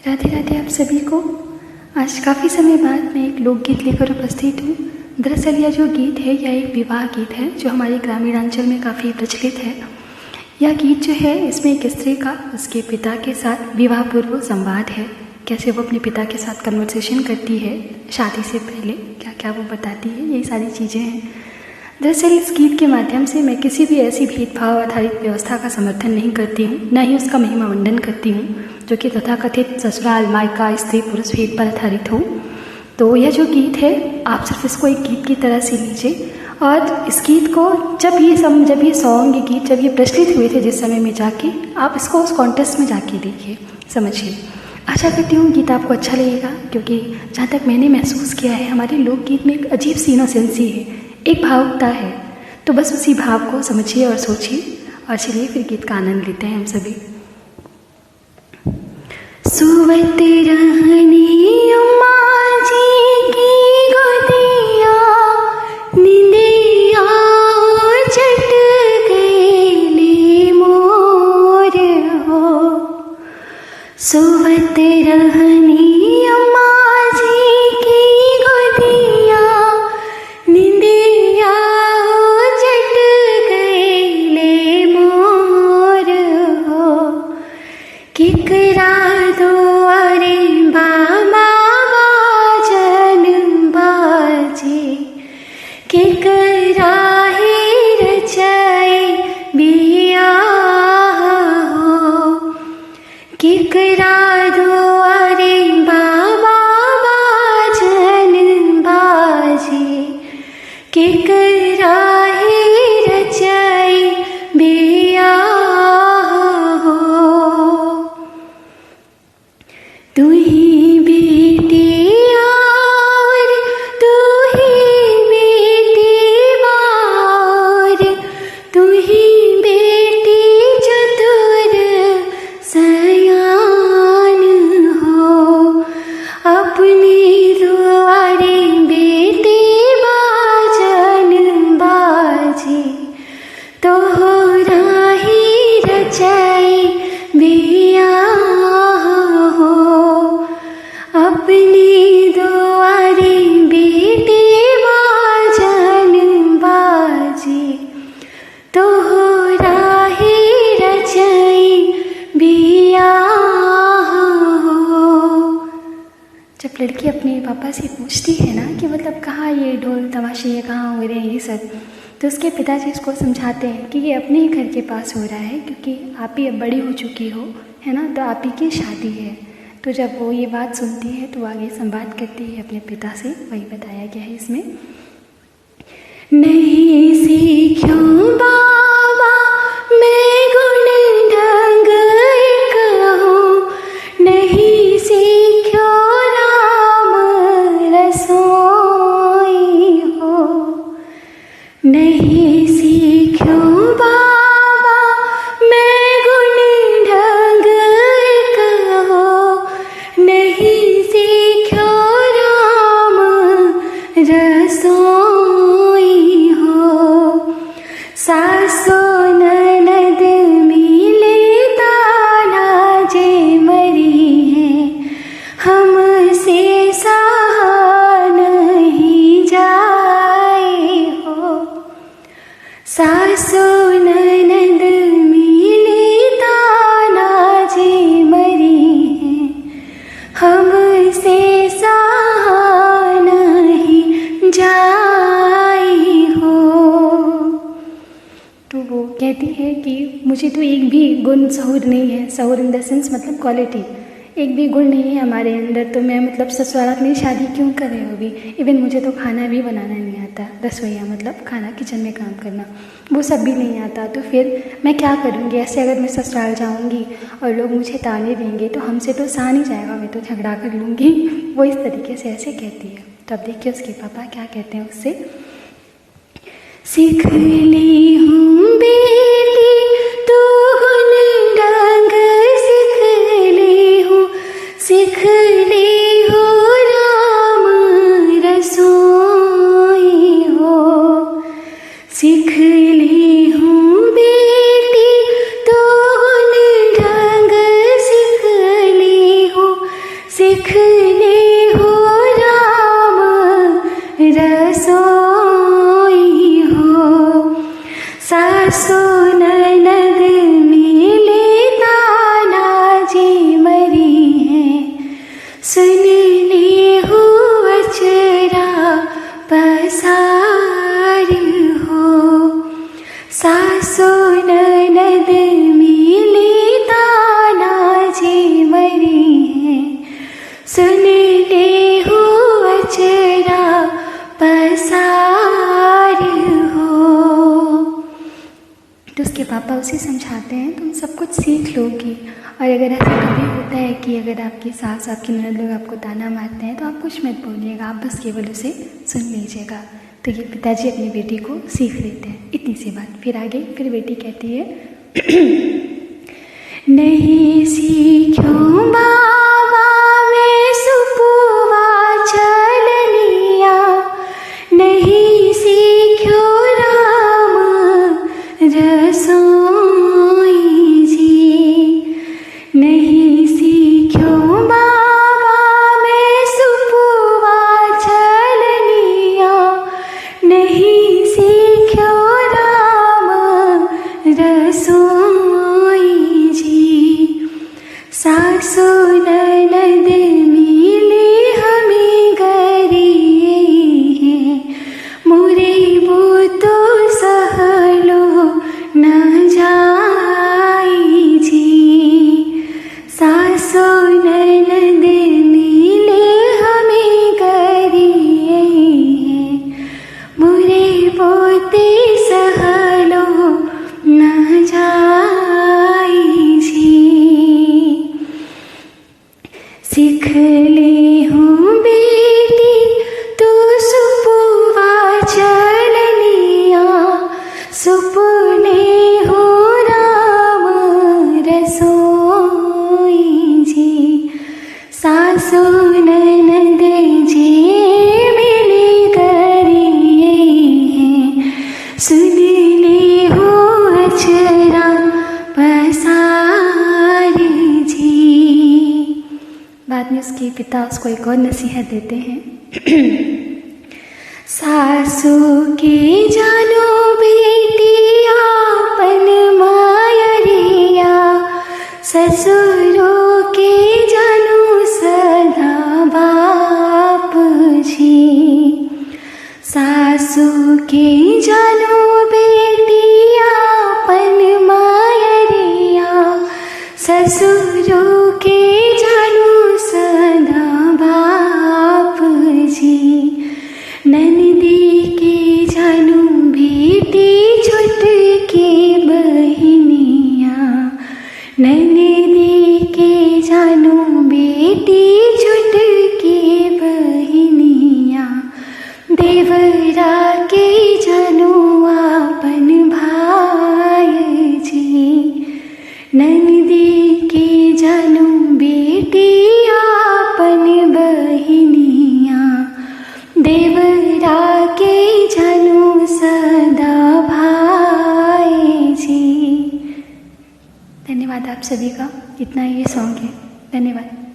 राधे राधे आप सभी को। आज काफ़ी समय बाद मैं एक लोकगीत लेकर उपस्थित हूँ। दरअसल यह जो गीत है यह एक विवाह गीत है जो हमारे ग्रामीणांचल में काफ़ी प्रचलित है। यह गीत जो है इसमें एक स्त्री का उसके पिता के साथ विवाह पूर्व संवाद है, कैसे वो अपने पिता के साथ कन्वर्सेशन करती है शादी से पहले, क्या क्या वो बताती है, यही सारी चीज़ें हैं। दरअसल इस गीत के माध्यम से मैं किसी भी ऐसी भेदभाव आधारित व्यवस्था का समर्थन नहीं करती हूँ, न ही उसका महिमा मंडन करती हूँ जो कि तथाकथित ससुराल मायका स्त्री पुरुष भेद पर आधारित हो। तो यह जो गीत है आप सिर्फ इसको एक गीत की तरह से लीजिए और इस गीत को जब ये सॉन्ग ये गीत जब ये प्रचलित हुए थे जिस समय में जाके आप इसको उस कॉन्टेस्ट में जाके देखिए, समझिए। आशा करती हूँ गीत आपको अच्छा लगेगा, क्योंकि जहाँ तक मैंने महसूस किया है हमारे लोकगीत में एक अजीब सी इनोसेंसी है, एक भावुकता है। तो बस उसी भाव को समझिए और सोचिए और चलिए फिर गीत का आनंद लेते हैं हम सभी। सुवत रहनी अम्मा जी की गोदिया, निंदिया चट गईली मोर हो। सुवत रहनी अम्मा जी की गोदिया, निंदिया चट गईले मोर हो। केकरा दुआरे बाबा बाजन बाजे, केकरा ही रचाए बियाह हो। केकरा दुआरे बाबा बाजन बाजे, केकरा ही रचाए बियाह हो। तू ही बेटी और तू ही बेटी बार, तू ही बेटी चतुर सयान हो। अपनी दुआरे बेटी बाजन बाजे, तोहरा ही रचाई बियाह हो। अपनी दुआरे बेटी बाजन बाजे, तोहरा ही रचाई बियाह हो। जब लड़की अपने पापा से पूछती है ना कि मतलब कहाँ ये ढोल तमाशे ये कहाँ हो रहे हैं ये सब, तो उसके पिताजी उसको समझाते हैं कि ये अपने ही घर के पास हो रहा है, क्योंकि आप ही अब बड़ी हो चुकी हो, है ना, तो आप ही की शादी है। तो जब वो ये बात सुनती है तो आगे संवाद करती है अपने पिता से, वही बताया गया है इसमें। नहीं सीख्यूं बाबा मैं गुण ढंग कहूँ, नहीं सीख्यो राम रसोई हो। नहीं सीख्यूं बाबा मैं गुण ढंग कहूँ, नहीं सीख्यो राम रसोई हो। सासो ननद मिले ताना जे मरी है, हमसे सहा नहीं जाए हो। सासो ननद मिले ताना जे मरी है, हमसे सहा नहीं जाए हो। तो वो कहती है कि मुझे तो एक भी गुण सहूर नहीं है, सहूर इन द सेंस मतलब क्वालिटी, एक भी गुण नहीं है हमारे अंदर, तो मैं मतलब ससुराल में शादी क्यों कर रहे हो अभी। इवन मुझे तो खाना भी बनाना नहीं आता, रसोईया मतलब खाना किचन में काम करना, वो सब भी नहीं आता। तो फिर मैं क्या करूँगी, ऐसे अगर मैं ससुराल जाऊँगी और लोग मुझे ताने देंगे तो हमसे तो सहा नहीं जाएगा, मैं तो झगड़ा कर लूँगी। वो इस तरीके से ऐसे कहती है। तो अब देखिए उसके पापा क्या कहते हैं उससे। सीख ली हूँ बेटी तू गुण ढंग, सीख ली हूँ, सीख ली हूँ राम रसोई हो। सीख ली हूँ बेटी तो गुण ढंग, सीख ली हूँ चाहते हैं तुम सब कुछ सीख लोगी। और अगर ऐसा कभी होता है कि अगर आपकी सास आपकी ननद लोग आपको ताना मारते हैं तो आप कुछ मत बोलिएगा, आप बस केवल उसे सुन लीजिएगा। तो ये पिताजी अपनी बेटी को सीख देते हैं, इतनी सी बात। फिर आगे फिर बेटी कहती है नहीं सीखूं बाबा मैं सुपुआ चलनिया, नहीं सीख्यो राम रसोई जी, नहीं सीख्यो बाबा मैं सुपुआ चलनिया, नहीं सीख्यो राम रसोई जी। सासु ननद मिली हमें गरिए हैं, मोरे वो तो सहलो न जाई जी। सासु ननद मिले हमें गरिए हैं, मोरे पोते सहलो न जाई जी। सीख ले हूँ बेटी तू सुपुआ चलनिया, सुपने हो राम रसोई जी। सासु ननद जी मिली गरिए हैं, सुन ले हो अचरा पसार जी। बाद में उसके पिता उसको एक और नसीहत देते हैं सासू के जानो बेटी आपन मायरिया, ससुरों के जानो सदा बाप जी। सासू के जानो बेटी आपन मायरिया, ससुरों के जानो सदा बाप जी। ननदी के जानो बेटी छुट के बहिनिया, ननदी के जानो बेटी छुट के बहिनिया, देवरा के जानो आपन भाई जी। ननदी के जानो बेटी आपन बहिनिया, देवरा के जानो सदा भाई जी। धन्यवाद आप सभी का, इतना ही ये सॉन्ग है। धन्यवाद।